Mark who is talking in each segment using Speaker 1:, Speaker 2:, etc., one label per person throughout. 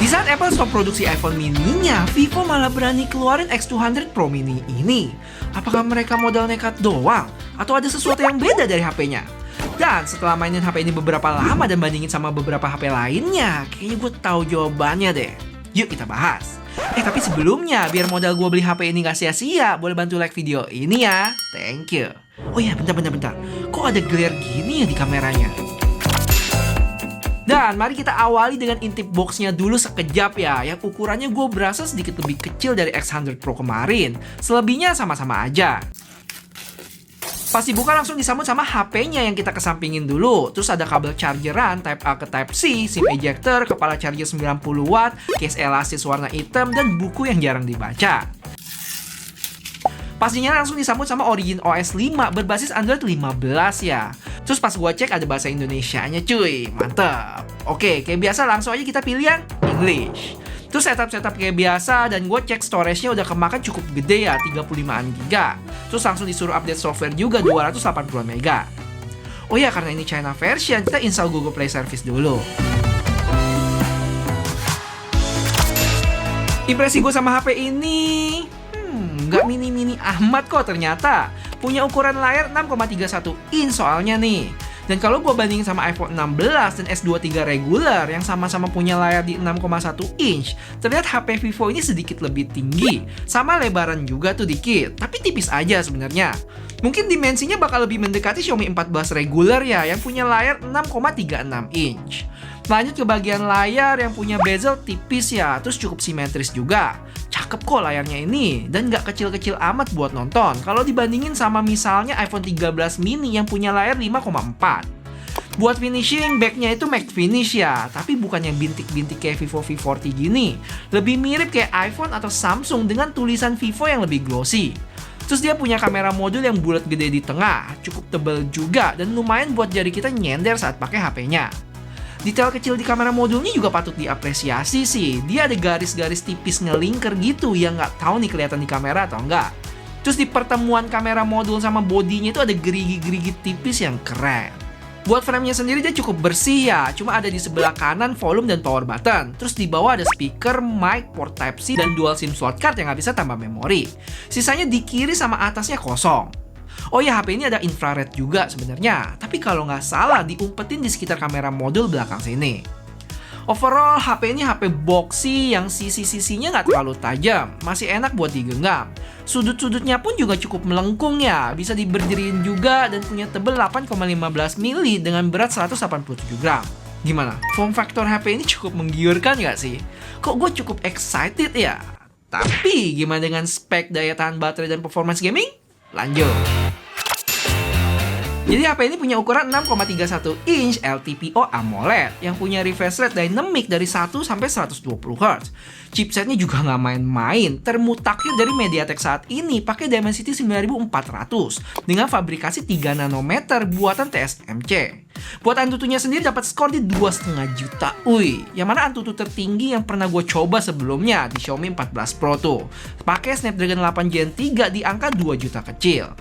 Speaker 1: Di saat Apple stop produksi iPhone mini-nya, Vivo malah berani keluarin X200 Pro Mini ini. Apakah mereka modal nekat doang? Atau ada sesuatu yang beda dari HP-nya? Dan setelah mainin HP ini beberapa lama dan bandingin sama beberapa HP lainnya, kayaknya gue tahu jawabannya deh. Yuk kita bahas. Tapi sebelumnya, biar modal gue beli HP ini gak sia-sia, boleh bantu like video ini ya. Thank you. Oh iya, bentar. Kok ada glare gini ya di kameranya? Dan mari kita awali dengan intip boxnya dulu sekejap ya. Yang ukurannya gue berasa sedikit lebih kecil dari X100 Pro kemarin. Selebihnya sama-sama aja. Pas dibuka langsung disambut sama HP-nya yang kita kesampingin dulu. Terus ada kabel chargeran Type A ke Type C, SIM ejector, kepala charger 90 watt, case elastis warna hitam, dan buku yang jarang dibaca. Pastinya langsung disambut sama Origin OS 5 berbasis Android 15 ya. Terus pas gua cek ada bahasa Indonesianya cuy, mantep. Oke, kayak biasa langsung aja kita pilih yang English. Terus setup kayak biasa dan gue cek storage-nya udah kemakan cukup gede ya, 35an GB. Terus langsung disuruh update software juga 280 MB. Oh ya, karena ini China version, kita install Google Play Service dulu. Impresi gue sama HP ini nggak mini-mini amat kok ternyata. Punya ukuran layar 6,31 inch soalnya nih. Dan kalau gue bandingin sama iPhone 16 dan S23 regular yang sama-sama punya layar di 6,1 inch, terlihat HP Vivo ini sedikit lebih tinggi. Sama lebaran juga tuh dikit, tapi tipis aja sebenarnya. Mungkin dimensinya bakal lebih mendekati Xiaomi 14 regular ya, yang punya layar 6,36 inch. Lanjut ke bagian layar yang punya bezel tipis ya, terus cukup simetris juga. Cakep kok layarnya ini, dan nggak kecil-kecil amat buat nonton kalau dibandingin sama misalnya iPhone 13 mini yang punya layar 5,4. Buat finishing, backnya itu matte finish ya, tapi bukan yang bintik-bintik kayak Vivo V40 gini. Lebih mirip kayak iPhone atau Samsung dengan tulisan Vivo yang lebih glossy. Terus dia punya kamera modul yang bulat gede di tengah, cukup tebal juga, dan lumayan buat jari kita nyender saat pakai HP-nya. Detail kecil di kamera modulnya juga patut diapresiasi sih. Dia ada garis-garis tipis ngelingker gitu yang nggak tahu nih kelihatan di kamera atau enggak. Terus di pertemuan kamera modul sama bodinya itu ada gerigi-gerigi tipis yang keren. Buat frame-nya sendiri dia cukup bersih ya, cuma ada di sebelah kanan volume dan power button. Terus di bawah ada speaker, mic, port Type-C, dan dual SIM slot card yang nggak bisa tambah memori. Sisanya di kiri sama atasnya kosong. Oh ya, HP ini ada infrared juga sebenarnya, tapi kalau nggak salah diumpetin di sekitar kamera modul belakang sini. Overall, HP ini HP boxy yang sisi-sisinya nggak terlalu tajam, masih enak buat digenggam. Sudut-sudutnya pun juga cukup melengkung ya, bisa diberdiriin juga dan punya tebal 8,15 mili dengan berat 187 gram. Gimana? Form factor HP ini cukup menggiurkan nggak sih? Kok gue cukup excited ya? Tapi gimana dengan spek, daya tahan baterai, dan performance gaming? Lanjut. Jadi HP ini punya ukuran 6,31 inch LTPO AMOLED yang punya refresh rate dynamic dari 1 sampai 120 Hz. Chipsetnya juga nggak main-main, termutakhir dari MediaTek saat ini pakai Dimensity 9400 dengan fabrikasi 3 nanometer buatan TSMC. Buat Antutunya sendiri dapat skor di 2,5 juta, yang mana Antutu tertinggi yang pernah gue coba sebelumnya di Xiaomi 14 Pro tuh. Pakai Snapdragon 8 Gen 3 di angka 2 juta kecil.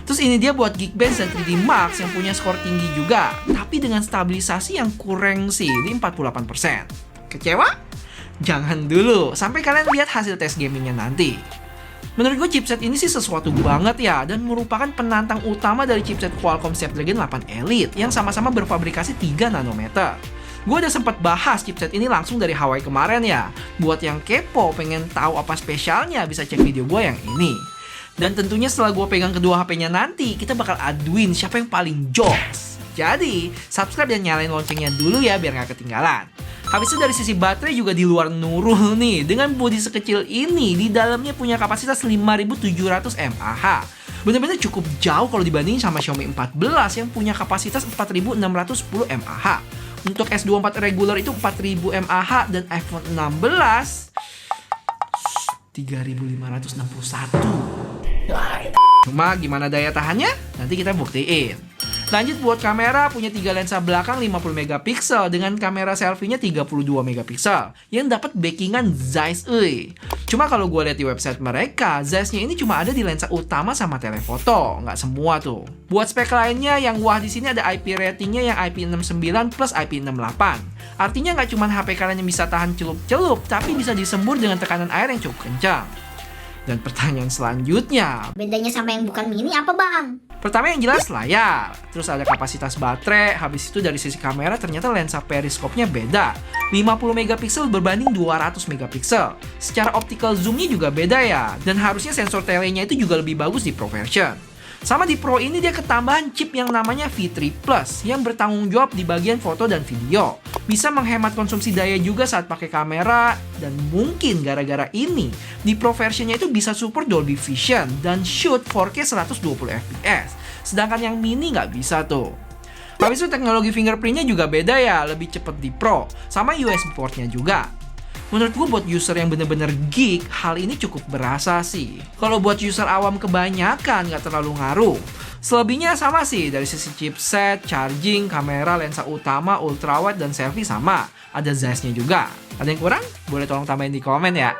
Speaker 1: Terus ini dia buat Geekbench dan 3D Max yang punya skor tinggi juga, tapi dengan stabilisasi yang kurang sih di 48%. Kecewa? Jangan dulu, sampai kalian lihat hasil tes gamingnya nanti. Menurut gue chipset ini sih sesuatu banget ya, dan merupakan penantang utama dari chipset Qualcomm Snapdragon 8 Elite yang sama-sama berfabrikasi 3 nanometer. Gue udah sempat bahas chipset ini langsung dari Hawaii kemarin ya. Buat yang kepo pengen tahu apa spesialnya bisa cek video gue yang ini. Dan tentunya setelah gue pegang kedua HP-nya nanti, kita bakal aduin siapa yang paling jos. Jadi, subscribe dan nyalain loncengnya dulu ya biar gak ketinggalan. Habis itu dari sisi baterai juga di luar Nurul nih. Dengan bodi sekecil ini, di dalamnya punya kapasitas 5700 mAh. Bener-bener cukup jauh kalau dibandingin sama Xiaomi 14 yang punya kapasitas 4610 mAh. Untuk S24 regular itu 4000 mAh dan iPhone 16 3561. Cuma gimana daya tahannya? Nanti kita buktiin. Lanjut buat kamera, punya 3 lensa belakang 50 megapiksel dengan kamera selfie-nya 32 megapiksel yang dapat backingan Zeiss. Cuma kalau gue lihat di website mereka, Zeiss-nya ini cuma ada di lensa utama sama telefoto, nggak semua tuh. Buat spek lainnya yang wah di sini ada IP ratingnya yang IP69 plus IP68. Artinya nggak cuma HP kalian yang bisa tahan celup-celup, tapi bisa disembur dengan tekanan air yang cukup kencang. Dan pertanyaan selanjutnya,
Speaker 2: bedanya sama yang bukan mini apa bang?
Speaker 1: pertama yang jelas layar, terus ada kapasitas baterai, habis itu dari sisi kamera ternyata lensa periskopnya beda. 50 megapiksel berbanding 200 megapiksel. Secara optical zoomnya juga beda ya, dan harusnya sensor telenya itu juga lebih bagus di Pro version. Sama di Pro ini dia ketambahan chip yang namanya V3 Plus yang bertanggung jawab di bagian foto dan video. Bisa menghemat konsumsi daya juga saat pakai kamera, dan mungkin gara-gara ini di Pro versionnya itu bisa support Dolby Vision dan shoot 4K 120 fps. Sedangkan yang mini nggak bisa tuh. Habis itu teknologi fingerprintnya juga beda ya, lebih cepet di Pro, sama USB portnya juga. Menurut gue buat user yang bener-bener geek, hal ini cukup berasa sih. Kalau buat user awam kebanyakan nggak terlalu ngaruh. Selebihnya sama sih, dari sisi chipset, charging, kamera, lensa utama, ultrawide, dan selfie sama. Ada Zeiss-nya juga. Ada yang kurang? Boleh tolong tambahin di komen ya.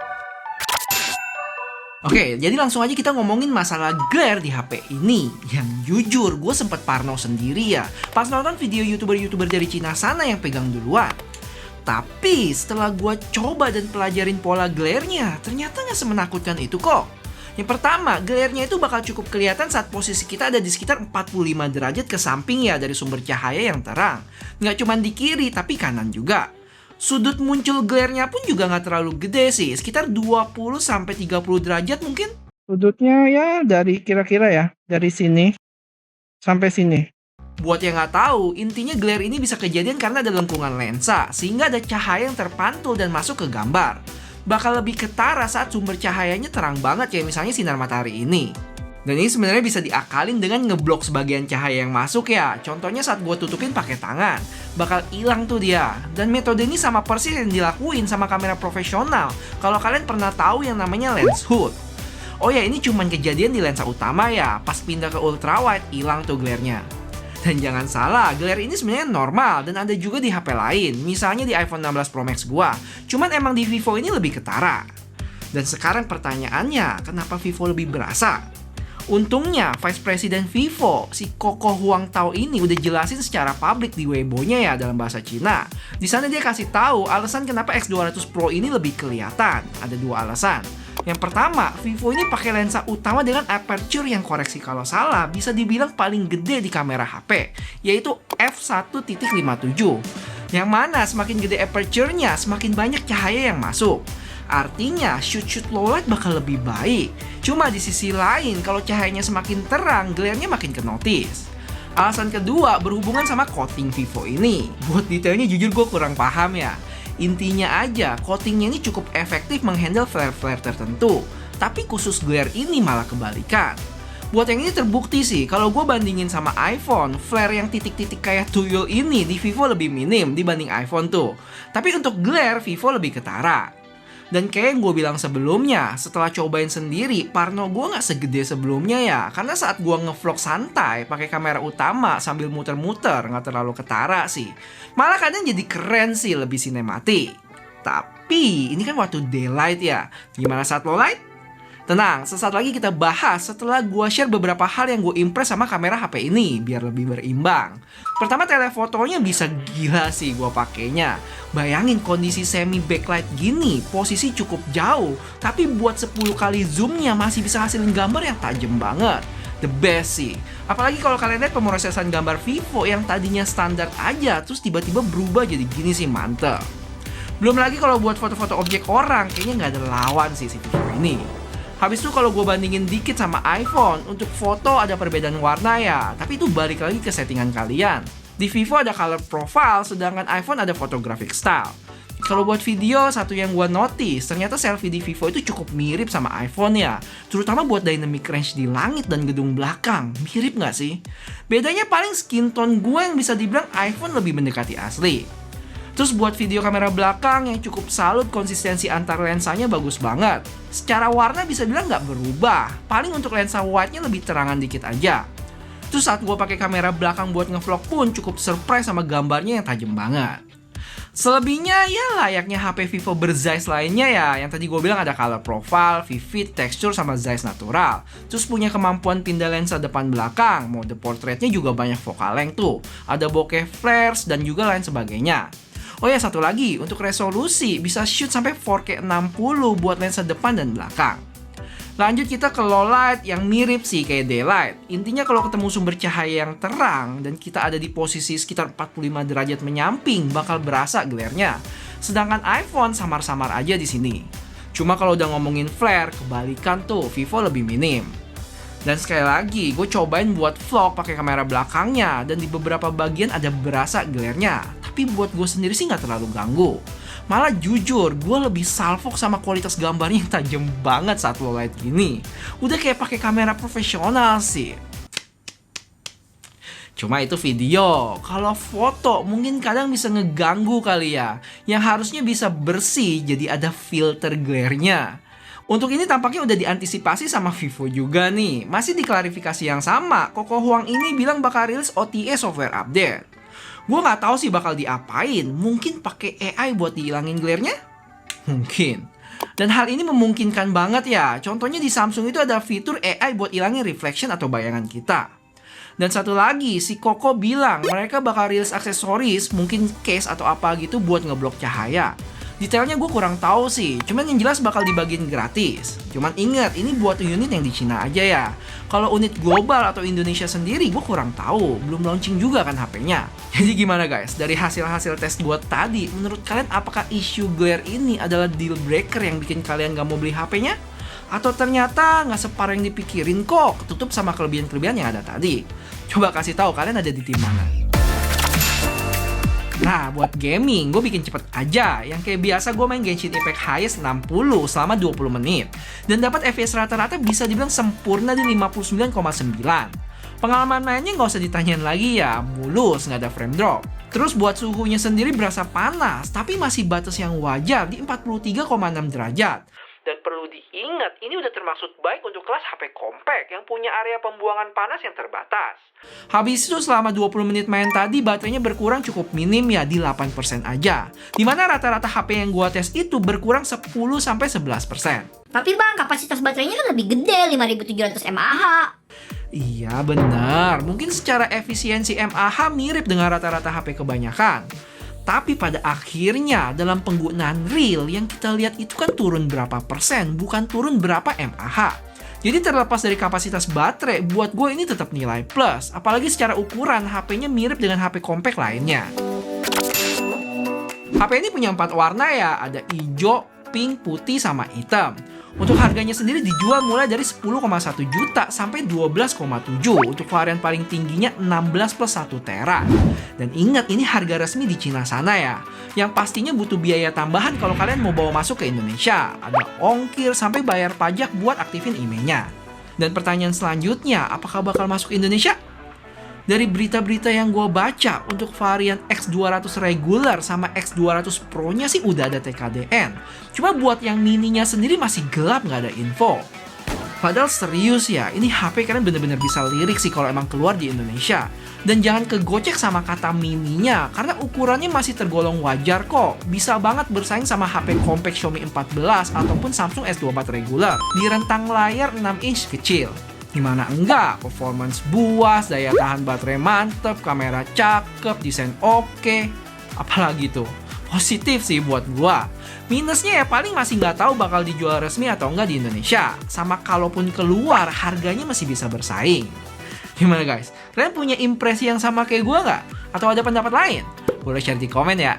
Speaker 1: Oke, jadi langsung aja kita ngomongin masalah glare di HP ini. Yang jujur, gue sempet parno sendiri ya pas nonton video YouTuber-YouTuber dari Cina sana yang pegang duluan. Tapi setelah gue coba dan pelajarin pola glare-nya, ternyata nggak semenakutkan itu kok. Yang pertama, glare-nya itu bakal cukup kelihatan saat posisi kita ada di sekitar 45 derajat ke samping ya dari sumber cahaya yang terang. Nggak cuma di kiri, tapi kanan juga. Sudut muncul glare-nya pun juga nggak terlalu gede sih, sekitar 20-30 derajat mungkin. Sudutnya ya dari kira-kira ya, dari sini sampai sini. Buat yang nggak tahu, intinya glare ini bisa kejadian karena ada lengkungan lensa, sehingga ada cahaya yang terpantul dan masuk ke gambar. Bakal lebih ketara saat sumber cahayanya terang banget kayak misalnya sinar matahari ini. Dan ini sebenarnya bisa diakalin dengan ngeblok sebagian cahaya yang masuk ya. Contohnya saat gue tutupin pakai tangan, bakal hilang tuh dia. Dan metode ini sama persis yang dilakuin sama kamera profesional kalau kalian pernah tahu yang namanya lens hood. Oh ya, ini cuman kejadian di lensa utama ya, pas pindah ke ultrawide hilang tuh glare-nya. Dan jangan salah, glare ini sebenarnya normal dan ada juga di HP lain, misalnya di iPhone 16 Pro Max gua. Cuman emang di Vivo ini lebih ketara. Dan sekarang pertanyaannya, kenapa Vivo lebih berasa? Untungnya, Vice President Vivo, si Koko Huang Tao ini udah jelasin secara publik di Weibo-nya ya dalam bahasa Cina. Di sana dia kasih tahu alasan kenapa X200 Pro ini lebih kelihatan. Ada 2 alasan. Yang pertama, Vivo ini pakai lensa utama dengan aperture yang koreksi kalau salah bisa dibilang paling gede di kamera HP, yaitu f1.57. Yang mana semakin gede aperture-nya, semakin banyak cahaya yang masuk. Artinya shoot low light bakal lebih baik. Cuma di sisi lain, kalau cahayanya semakin terang, glare-nya makin ke notice. Alasan kedua berhubungan sama coating Vivo ini. Buat detailnya jujur gue kurang paham ya. Intinya aja, coatingnya ini cukup efektif menghandle flare-flare tertentu. Tapi khusus glare ini malah kebalikan. Buat yang ini terbukti sih, kalau gue bandingin sama iPhone, flare yang titik-titik kayak tuyul ini di Vivo lebih minim dibanding iPhone tuh. Tapi untuk glare, Vivo lebih ketara. Dan kayak yang gue bilang sebelumnya, setelah cobain sendiri, parno gue gak segede sebelumnya ya. Karena saat gue ngevlog santai, pakai kamera utama sambil muter-muter, gak terlalu ketara sih. Malah kadang jadi keren sih, lebih sinematik. Tapi, ini kan waktu daylight ya. Gimana saat low light? Tenang, sesaat lagi kita bahas setelah gue share beberapa hal yang gue impress sama kamera HP ini, biar lebih berimbang. Pertama, telefotonya bisa gila sih gue pakainya. Bayangin kondisi semi backlight gini, posisi cukup jauh, tapi buat 10 kali zoomnya masih bisa hasilin gambar yang tajam banget. The best sih. Apalagi kalau kalian lihat pemrosesan gambar Vivo yang tadinya standar aja, terus tiba-tiba berubah jadi gini sih, mantep. Belum lagi kalau buat foto-foto objek orang, kayaknya nggak ada lawan sih si Vivo ini. Habis itu kalau gue bandingin dikit sama iPhone, untuk foto ada perbedaan warna ya, tapi itu balik lagi ke settingan kalian. Di Vivo ada color profile, sedangkan iPhone ada photographic style. Kalau buat video, satu yang gue notice, ternyata selfie di Vivo itu cukup mirip sama iPhone ya. Terutama buat dynamic range di langit dan gedung belakang, mirip nggak sih? Bedanya paling skin tone gue yang bisa dibilang iPhone lebih mendekati asli. Terus buat video kamera belakang yang cukup salut, konsistensi antar lensanya bagus banget. Secara warna bisa bilang nggak berubah, paling untuk lensa wide-nya lebih terangan dikit aja. Terus saat gue pakai kamera belakang buat ngevlog pun cukup surprise sama gambarnya yang tajam banget. Selebihnya ya layaknya HP Vivo berzeiss lainnya ya, yang tadi gue bilang ada color profile, vivid, tekstur, sama zeiss natural. Terus punya kemampuan pindah lensa depan belakang, mode portraitnya juga banyak focal length tuh, ada bokeh flares dan juga lain sebagainya. Oh ya, satu lagi, untuk resolusi bisa shoot sampai 4K 60 buat lensa depan dan belakang. Lanjut kita ke low light yang mirip sih kayak daylight. Intinya kalau ketemu sumber cahaya yang terang dan kita ada di posisi sekitar 45 derajat menyamping bakal berasa glare-nya. Sedangkan iPhone samar-samar aja di sini. Cuma kalau udah ngomongin flare, kebalikan tuh, Vivo lebih minim. Dan sekali lagi, gue cobain buat vlog pakai kamera belakangnya dan di beberapa bagian ada berasa glare-nya. Tapi buat gue sendiri sih nggak terlalu ganggu. Malah jujur, gue lebih salfok sama kualitas gambarnya yang tajam banget saat low light gini. Udah kayak pakai kamera profesional sih. Cuma itu video. Kalau foto mungkin kadang bisa ngeganggu kali ya. Yang harusnya bisa bersih jadi ada filter glare-nya. Untuk ini tampaknya udah diantisipasi sama Vivo juga nih. Masih di klarifikasi yang sama, Koko Huang ini bilang bakal rilis OTA software update. Gue nggak tahu sih bakal diapain. Mungkin pakai AI buat dihilangin glare-nya? Mungkin. Dan hal ini memungkinkan banget ya. Contohnya di Samsung itu ada fitur AI buat hilangin reflection atau bayangan kita. Dan satu lagi, si Koko bilang mereka bakal rilis aksesoris, mungkin case atau apa gitu buat ngeblok cahaya. Detailnya gue kurang tahu sih, cuman yang jelas bakal dibagiin gratis. Cuman ingat, ini buat unit yang di Cina aja ya. Kalau unit global atau Indonesia sendiri gue kurang tahu, belum launching juga kan HP-nya. Jadi gimana guys, dari hasil-hasil tes gue tadi, menurut kalian apakah isu glare ini adalah deal breaker yang bikin kalian gak mau beli HP-nya? Atau ternyata nggak separah yang dipikirin kok, ketutup sama kelebihan-kelebihan yang ada tadi? Coba kasih tahu kalian ada di tim mana. Nah, buat gaming, gue bikin cepet aja. Yang kayak biasa gue main Genshin Impact Highest 60 selama 20 menit. Dan dapat FPS rata-rata bisa dibilang sempurna di 59,9. Pengalaman mainnya nggak usah ditanyain lagi ya, mulus, nggak ada frame drop. Terus buat suhunya sendiri berasa panas, tapi masih batas yang wajar di 43,6 derajat. Dan perlu diingat, ini udah termasuk baik untuk kelas HP compact yang punya area pembuangan panas yang terbatas. Habis itu selama 20 menit main tadi, baterainya berkurang cukup minim ya, di 8% aja. Dimana rata-rata HP yang gua tes itu berkurang 10-11%.
Speaker 2: Tapi bang, kapasitas baterainya kan lebih gede, 5700 mAh.
Speaker 1: Iya benar, mungkin secara efisiensi mAh mirip dengan rata-rata HP kebanyakan. Tapi pada akhirnya dalam penggunaan real yang kita lihat itu kan turun berapa persen, bukan turun berapa mAh. Jadi terlepas dari kapasitas baterai, buat gue ini tetap nilai plus. Apalagi secara ukuran HP-nya mirip dengan HP compact lainnya. HP ini punya 4 warna ya, ada hijau, pink, putih, sama hitam. Untuk harganya sendiri dijual mulai dari 10,1 juta sampai 12,7. Untuk varian paling tingginya 16 plus 1 tera. Dan ingat, ini harga resmi di Cina sana ya. Yang pastinya butuh biaya tambahan kalau kalian mau bawa masuk ke Indonesia. Ada ongkir sampai bayar pajak buat aktifin IMEI-nya. Dan pertanyaan selanjutnya, apakah bakal masuk Indonesia? Dari berita-berita yang gue baca, untuk varian X200 regular sama X200 Pro-nya sih udah ada TKDN. Cuma buat yang mininya sendiri masih gelap, nggak ada info. Padahal serius ya, ini HP kalian bener-bener bisa lirik sih kalau emang keluar di Indonesia. Dan jangan kegocek sama kata mininya, karena ukurannya masih tergolong wajar kok. Bisa banget bersaing sama HP compact Xiaomi 14 ataupun Samsung S24 regular di rentang layar 6 inch kecil. Gimana enggak, performance buas, daya tahan baterai mantep, kamera cakep, desain oke. Apalagi tuh, positif sih buat gua. Minusnya ya paling masih nggak tahu bakal dijual resmi atau enggak di Indonesia. Sama kalaupun keluar, harganya masih bisa bersaing. Gimana guys, kalian punya impresi yang sama kayak gua nggak? Atau ada pendapat lain? Boleh share di komen ya.